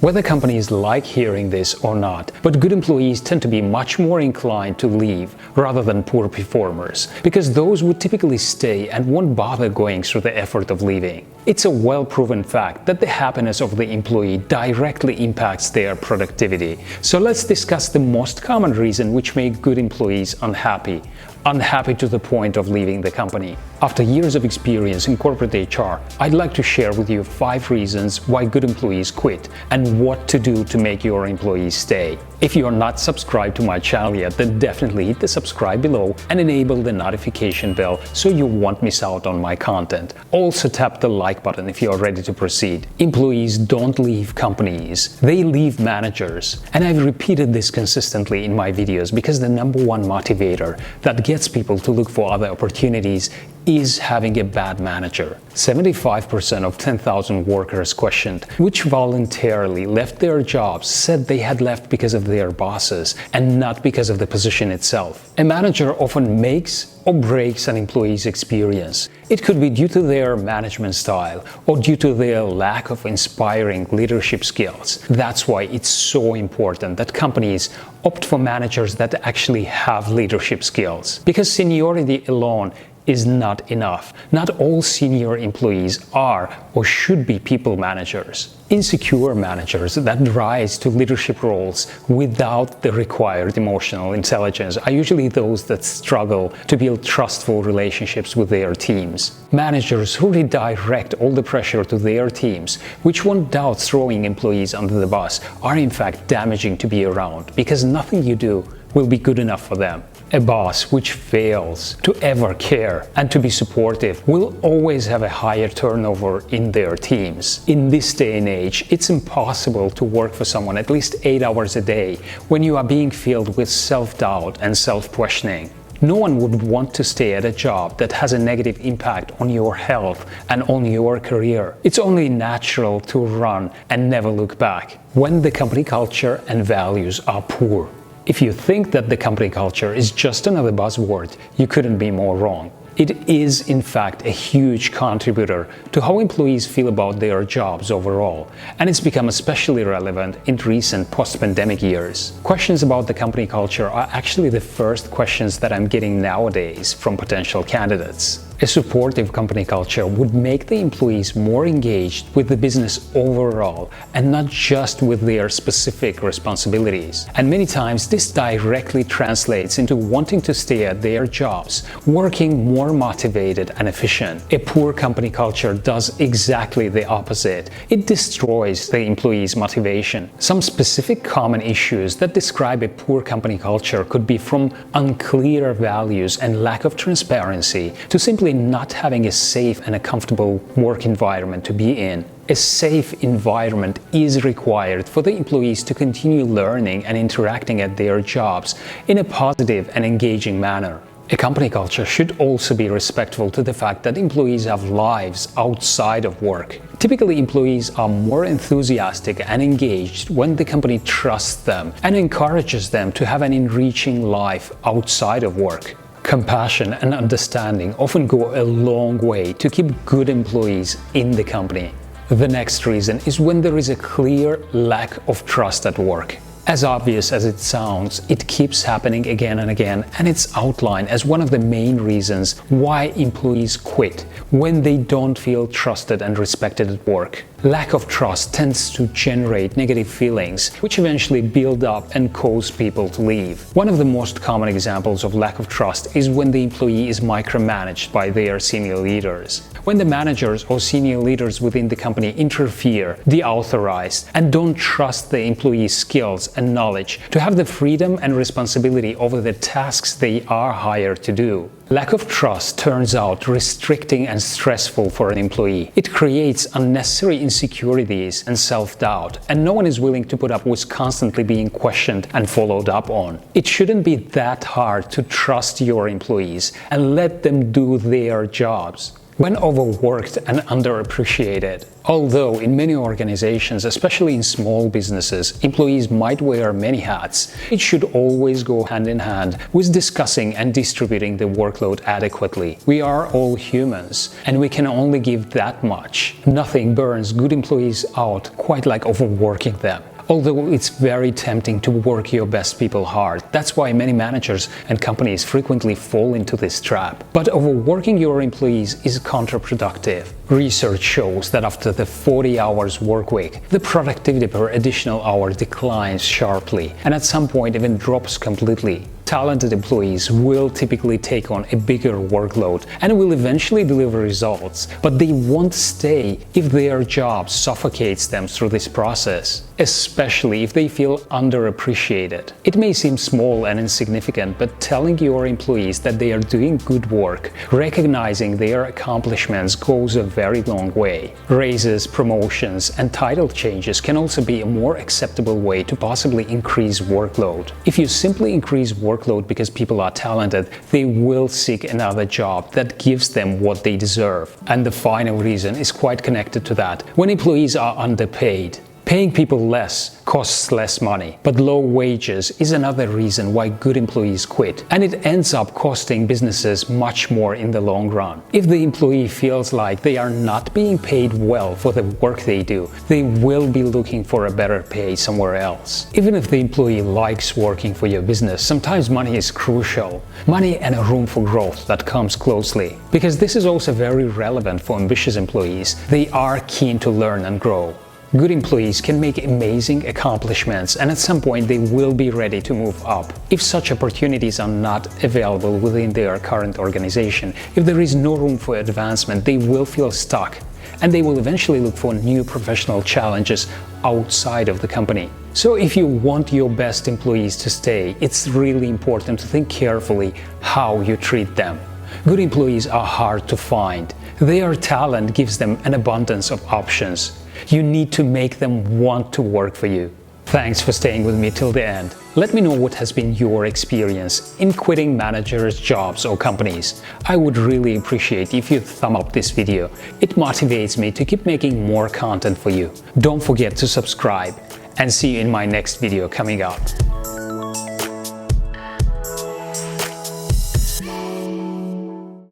Whether companies like hearing this or not, but good employees tend to be much more inclined to leave rather than poor performers, because those would typically stay and won't bother going through the effort of leaving. It's a well-proven fact that the happiness of the employee directly impacts their productivity. So let's discuss the most common reason which make good employees unhappy to the point of leaving the company. After years of experience in corporate HR, I'd like to share with you 5 reasons why good employees quit and what to do to make your employees stay. If you are not subscribed to my channel yet, then definitely hit the subscribe below and enable the notification bell so you won't miss out on my content. Also tap the like button if you are ready to proceed. Employees don't leave companies, they leave managers. And I've repeated this consistently in my videos because the #1 motivator that gets people to look for other opportunities is having a bad manager. 75% of 10,000 workers questioned, which voluntarily left their jobs, said they had left because of their bosses and not because of the position itself. A manager often makes or breaks an employee's experience. It could be due to their management style or due to their lack of inspiring leadership skills. That's why it's so important that companies opt for managers that actually have leadership skills. Because seniority alone is not enough. Not all senior employees are or should be people managers. Insecure managers that rise to leadership roles without the required emotional intelligence are usually those that struggle to build trustful relationships with their teams. Managers who redirect all the pressure to their teams, which won't doubt throwing employees under the bus, are in fact damaging to be around because nothing you do will be good enough for them. A boss which fails to ever care and to be supportive will always have a higher turnover in their teams. In this day and age, it's impossible to work for someone at least 8 hours a day when you are being filled with self-doubt and self-questioning. No one would want to stay at a job that has a negative impact on your health and on your career. It's only natural to run and never look back when the company culture and values are poor. If you think that the company culture is just another buzzword, you couldn't be more wrong. It is, in fact, a huge contributor to how employees feel about their jobs overall, and it's become especially relevant in recent post-pandemic years. Questions about the company culture are actually the first questions that I'm getting nowadays from potential candidates. A supportive company culture would make the employees more engaged with the business overall and not just with their specific responsibilities. And many times this directly translates into wanting to stay at their jobs, working more motivated and efficient. A poor company culture does exactly the opposite. It destroys the employees' motivation. Some specific common issues that describe a poor company culture could be from unclear values and lack of transparency to simply not having a safe and a comfortable work environment to be in. A safe environment is required for the employees to continue learning and interacting at their jobs in a positive and engaging manner. A company culture should also be respectful to the fact that employees have lives outside of work. Typically, employees are more enthusiastic and engaged when the company trusts them and encourages them to have an enriching life outside of work. Compassion and understanding often go a long way to keep good employees in the company. The next reason is when there is a clear lack of trust at work. As obvious as it sounds, it keeps happening again and again, and it's outlined as one of the main reasons why employees quit when they don't feel trusted and respected at work. Lack of trust tends to generate negative feelings, which eventually build up and cause people to leave. One of the most common examples of lack of trust is when the employee is micromanaged by their senior leaders. When the managers or senior leaders within the company interfere, deauthorize, and don't trust the employee's skills and knowledge to have the freedom and responsibility over the tasks they are hired to do. Lack of trust turns out restricting and stressful for an employee. It creates unnecessary insecurities and self-doubt, and no one is willing to put up with constantly being questioned and followed up on. It shouldn't be that hard to trust your employees and let them do their jobs. When overworked and underappreciated, Although in many organizations, especially in small businesses, employees might wear many hats, it should always go hand in hand with discussing and distributing the workload adequately. We are all humans, and we can only give that much. Nothing burns good employees out quite like overworking them. Although it's very tempting to work your best people hard. That's why many managers and companies frequently fall into this trap. But overworking your employees is counterproductive. Research shows that after the 40 hours work week, the productivity per additional hour declines sharply and at some point even drops completely. Talented employees will typically take on a bigger workload and will eventually deliver results, but they won't stay if their job suffocates them through this process, especially if they feel underappreciated. It may seem small and insignificant, but telling your employees that they are doing good work, recognizing their accomplishments goes a very long way. Raises, promotions, and title changes can also be a more acceptable way to possibly increase workload. If you simply increase workload because people are talented, they will seek another job that gives them what they deserve. And the final reason is quite connected to that. When employees are underpaid, paying people less costs less money, but low wages is another reason why good employees quit, and it ends up costing businesses much more in the long run. If the employee feels like they are not being paid well for the work they do, they will be looking for a better pay somewhere else. Even if the employee likes working for your business, sometimes money is crucial. Money and a room for growth that comes closely. Because this is also very relevant for ambitious employees. They are keen to learn and grow. Good employees can make amazing accomplishments, and at some point they will be ready to move up. If such opportunities are not available within their current organization, if there is no room for advancement, they will feel stuck, and they will eventually look for new professional challenges outside of the company. So if you want your best employees to stay, it's really important to think carefully how you treat them. Good employees are hard to find. Their talent gives them an abundance of options. You need to make them want to work for you. Thanks for staying with me till the end. Let me know what has been your experience in quitting managers, jobs, or companies. I would really appreciate if you thumb up this video. It motivates me to keep making more content for you. Don't forget to subscribe, and see you in my next video coming up.